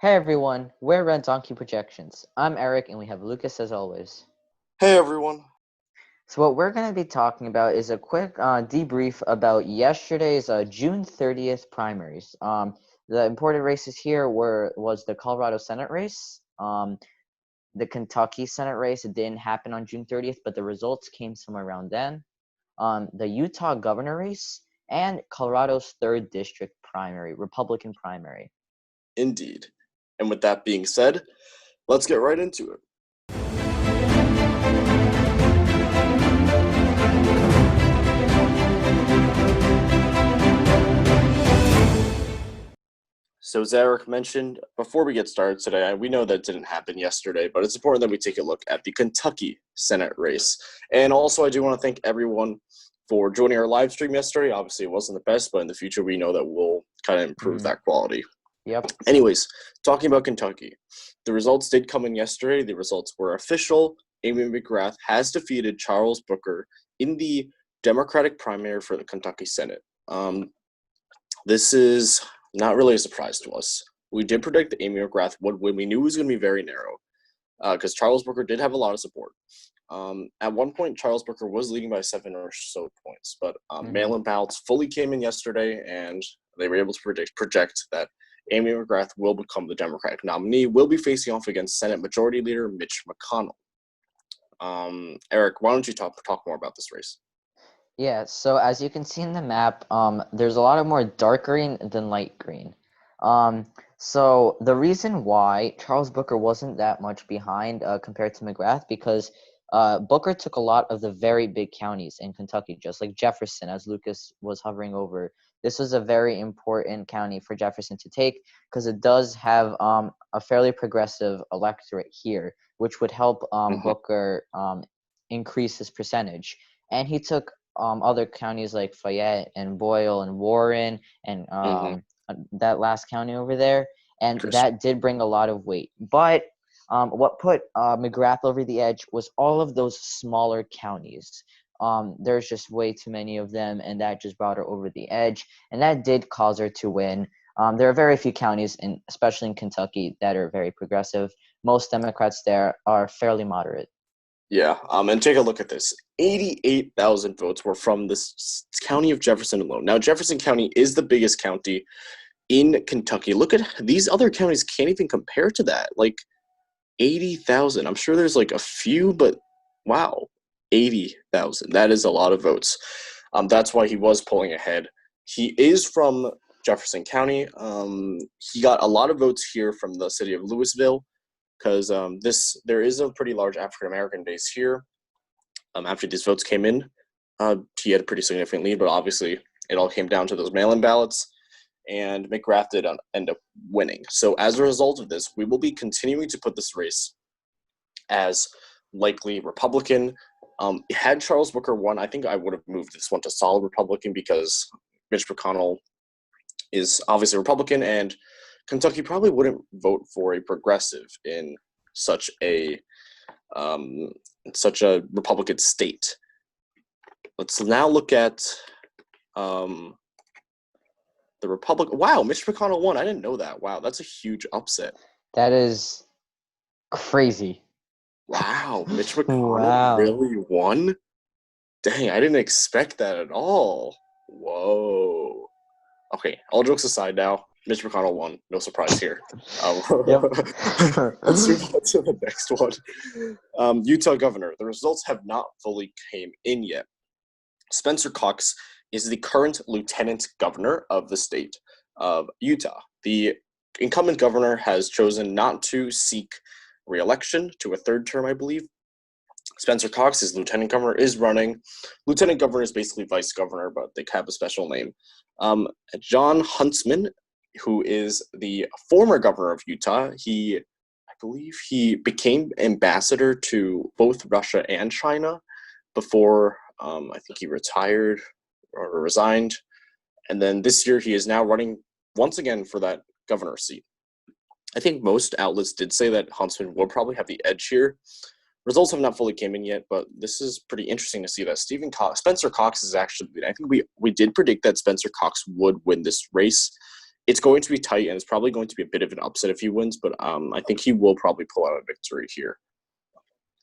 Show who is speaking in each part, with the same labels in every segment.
Speaker 1: Hey everyone, we're Red Donkey Projections. I'm Eric and we have Lucas as always.
Speaker 2: Hey everyone.
Speaker 1: So what we're going to be talking about is a quick debrief about yesterday's June 30th primaries. The important races here was the Colorado Senate race, the Kentucky Senate race. It didn't happen on June 30th, but the results came somewhere around then. The Utah governor race and Colorado's 3rd district primary, Republican primary.
Speaker 2: Indeed. And with that being said, let's get right into it. So as Eric mentioned, before we get started today, we know that didn't happen yesterday, but it's important that we take a look at the Kentucky Senate race. And also, I do want to thank everyone for joining our live stream yesterday. Obviously, it wasn't the best, but in the future, we know that we'll kind of improve that quality.
Speaker 1: Yep.
Speaker 2: Anyways, talking about Kentucky, the results did come in yesterday. The results were official. Amy McGrath has defeated Charles Booker in the Democratic primary for the Kentucky Senate. This is not really a surprise to us. We did predict that Amy McGrath would win. We knew it was going to be very narrow because Charles Booker did have a lot of support. At one point, Charles Booker was leading by 7 or so points, but mail-in ballots fully came in yesterday, and they were able to project that Amy McGrath will become the Democratic nominee, will be facing off against Senate Majority Leader Mitch McConnell. Eric, why don't you talk more about this race?
Speaker 1: Yeah, so as you can see in the map, there's a lot of more dark green than light green. So the reason why Charles Booker wasn't that much behind compared to McGrath, because Booker took a lot of the very big counties in Kentucky, just like Jefferson, as Lucas was hovering over. This was a very important county for Jefferson to take because it does have a fairly progressive electorate here, which would help Booker increase his percentage. And he took other counties like Fayette and Boyle and Warren and that last county over there, and
Speaker 2: Kristen.
Speaker 1: That did bring a lot of weight. But what put McGrath over the edge was all of those smaller counties. There's just way too many of them, and that just brought her over the edge, and that did cause her to win. There are very few counties, especially in Kentucky, that are very progressive. Most Democrats there are fairly moderate.
Speaker 2: Yeah, and take a look at this. 88,000 votes were from this county of Jefferson alone. Now, Jefferson County is the biggest county in Kentucky. Look at these other counties can't even compare to that. Like 80,000. I'm sure there's like a few, but wow, 80,000. That is a lot of votes. That's why he was pulling ahead. He is from Jefferson County. He got a lot of votes here from the city of Louisville, because there is a pretty large African-American base here. After these votes came in, he had a pretty significant lead, but obviously it all came down to those mail-in ballots, and McGrath did end up winning. So as a result of this, we will be continuing to put this race as likely Republican. Had Charles Booker won, I think I would have moved this one to solid Republican, because Mitch McConnell is obviously Republican, and Kentucky probably wouldn't vote for a progressive in such a Republican state. Let's now look at the Republican. Wow, Mitch McConnell won. I didn't know that. Wow, that's a huge upset.
Speaker 1: That is crazy.
Speaker 2: Wow, Mitch McConnell really won? Dang, I didn't expect that at all. Whoa. Okay, all jokes aside now. Mitch McConnell won. No surprise here. Let's move on to the next one. Utah governor. The results have not fully came in yet. Spencer Cox is the current lieutenant governor of the state of Utah. The incumbent governor has chosen not to seek re-election to a 3rd term, I believe. Spencer Cox, his lieutenant governor, is running. Lieutenant governor is basically vice governor, but they have a special name. John Huntsman, who is the former governor of Utah, I believe he became ambassador to both Russia and China before I think he retired or resigned. And then this year he is now running once again for that governor seat. I think most outlets did say that Huntsman would probably have the edge here. Results have not fully came in yet, but this is pretty interesting to see that Spencer Cox is actually, I think we did predict that Spencer Cox would win this race. it's going to be tight, and it's probably going to be a bit of an upset if he wins, but I think he will probably pull out a victory here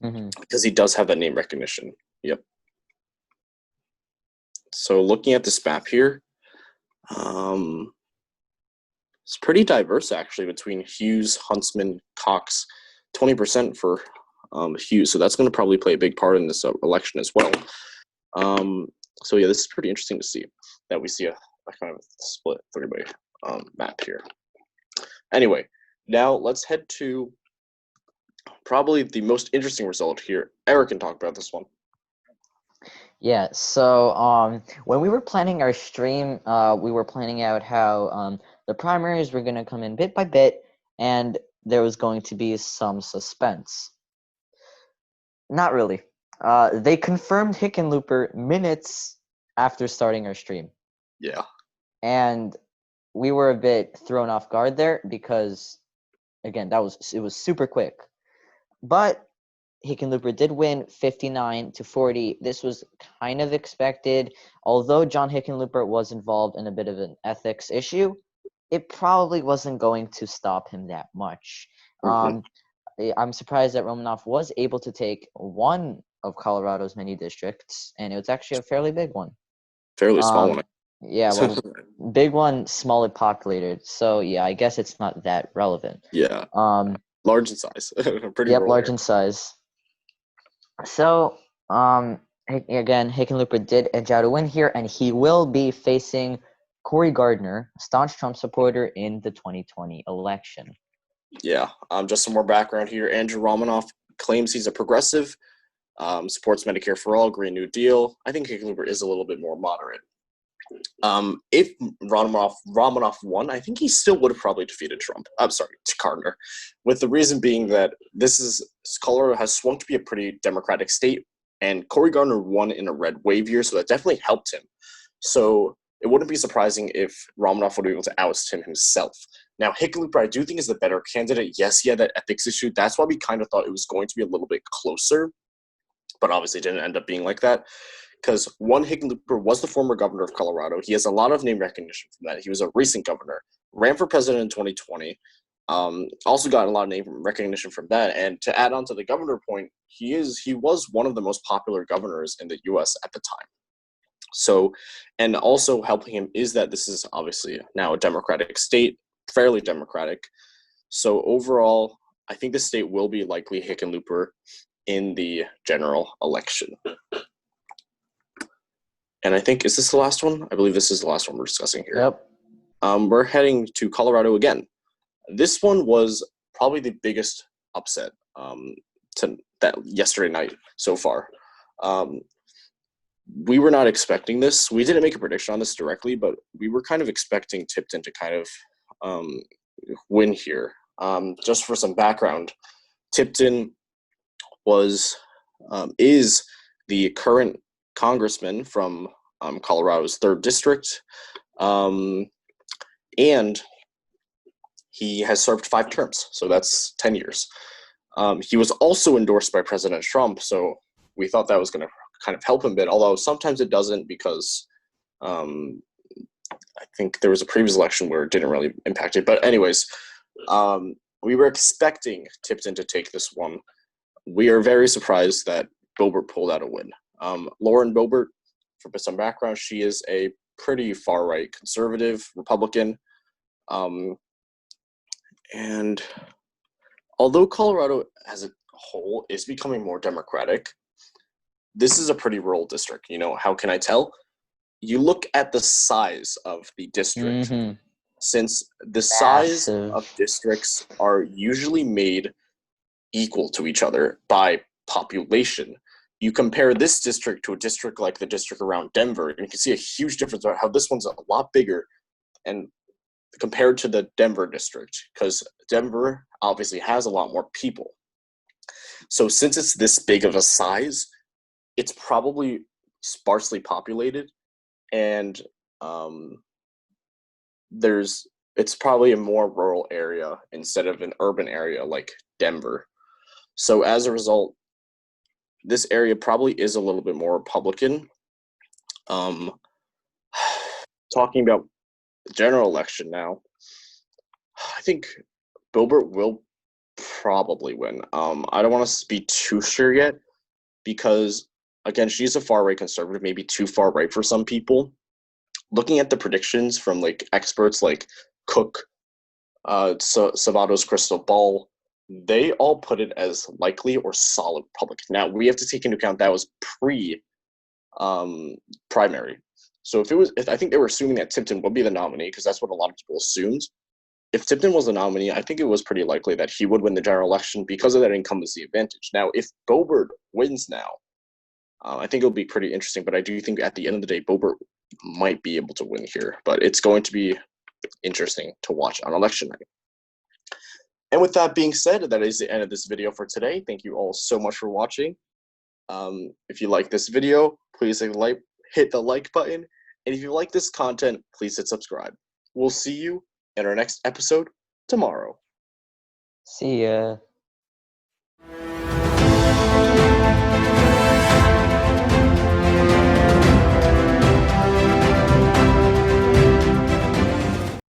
Speaker 2: because he does have that name recognition. Yep. So looking at this map here, it's pretty diverse, actually, between Hughes, Huntsman, Cox, 20% for Hughes. So that's going to probably play a big part in this election as well. So, yeah, this is pretty interesting to see that we see a kind of split three-way map here. Anyway, now let's head to probably the most interesting result here. Eric can talk about this one.
Speaker 1: Yeah, so when we were planning our stream, we were planning out how the primaries were going to come in bit by bit, and there was going to be some suspense. Not really. They confirmed Hickenlooper minutes after starting our stream.
Speaker 2: Yeah.
Speaker 1: And we were a bit thrown off guard there because, again, it was super quick. But Hickenlooper did win 59-40. This was kind of expected. Although John Hickenlooper was involved in a bit of an ethics issue, it probably wasn't going to stop him that much. I'm surprised that Romanoff was able to take one of Colorado's many districts, and it was actually a fairly big one.
Speaker 2: Fairly small one.
Speaker 1: Yeah, well, big one, small populated. So, yeah, I guess it's not that relevant.
Speaker 2: Yeah. Large in size. Pretty
Speaker 1: large in size. So, again, Hickenlooper did edge out a win here, and he will be facing Cory Gardner, a staunch Trump supporter, in the 2020 election.
Speaker 2: Yeah, just some more background here. Andrew Romanoff claims he's a progressive, supports Medicare for All, Green New Deal. I think Hickenlooper is a little bit more moderate. If Romanoff won, I think he still would have probably defeated Trump. I'm sorry, Gardner, with the reason being that Colorado has swung to be a pretty Democratic state, and Cory Gardner won in a red wave year, so that definitely helped him. So it wouldn't be surprising if Romanoff would be able to oust him himself. Now, Hickenlooper, I do think, is the better candidate. Yes, he had that ethics issue. That's why we kind of thought it was going to be a little bit closer, but obviously it didn't end up being like that. Because one, Hickenlooper was the former governor of Colorado. He has a lot of name recognition from that. He was a recent governor, ran for president in 2020, also got a lot of name recognition from that. And to add on to the governor point, he was one of the most popular governors in the U.S. at the time. So, and also helping him is that this is obviously now a Democratic state, fairly Democratic. So overall, I think the state will be likely Hickenlooper in the general election. And I think, is this the last one? I believe this is the last one we're discussing here.
Speaker 1: Yep.
Speaker 2: We're heading to Colorado again. This one was probably the biggest upset to that yesterday night so far. We were not expecting this. We didn't make a prediction on this directly, but we were kind of expecting Tipton to kind of win here. Just for some background, Tipton is the current congressman from Colorado's 3rd district, and he has served 5 terms, so that's 10 years. He was also endorsed by President Trump, so we thought that was going to kind of help him a bit, although sometimes it doesn't because I think there was a previous election where it didn't really impact it. But anyways, we were expecting Tipton to take this one. We are very surprised that Boebert pulled out a win. Lauren Boebert, for some background, she is a pretty far-right conservative Republican. And although Colorado as a whole is becoming more Democratic, this is a pretty rural district. You know, how can I tell? You look at the size of the district. Since the size of districts are usually made equal to each other by population, you compare this district to a district like the district around Denver, and you can see a huge difference about how this one's a lot bigger and compared to the Denver district, because Denver obviously has a lot more people. So since it's this big of a size, it's probably sparsely populated, and it's probably a more rural area instead of an urban area like Denver. So as a result, this area probably is a little bit more Republican. Talking about the general election now, I think Bilbert will probably win. I don't want to be too sure yet because, again, she's a far right conservative, maybe too far right for some people. Looking at the predictions from like experts like Cook, Savado's crystal ball, they all put it as likely or solid Republican. Now we have to take into account that was primary. So if I think they were assuming that Tipton would be the nominee because that's what a lot of people assumed. If Tipton was the nominee, I think it was pretty likely that he would win the general election because of that incumbency advantage. Now, if Boebert wins now, I think it'll be pretty interesting. But I do think at the end of the day, Boebert might be able to win here. But it's going to be interesting to watch on election night. And with that being said, that is the end of this video for today. Thank you all so much for watching. If you like this video, please hit the like button. And if you like this content, please hit subscribe. We'll see you in our next episode tomorrow.
Speaker 1: See ya.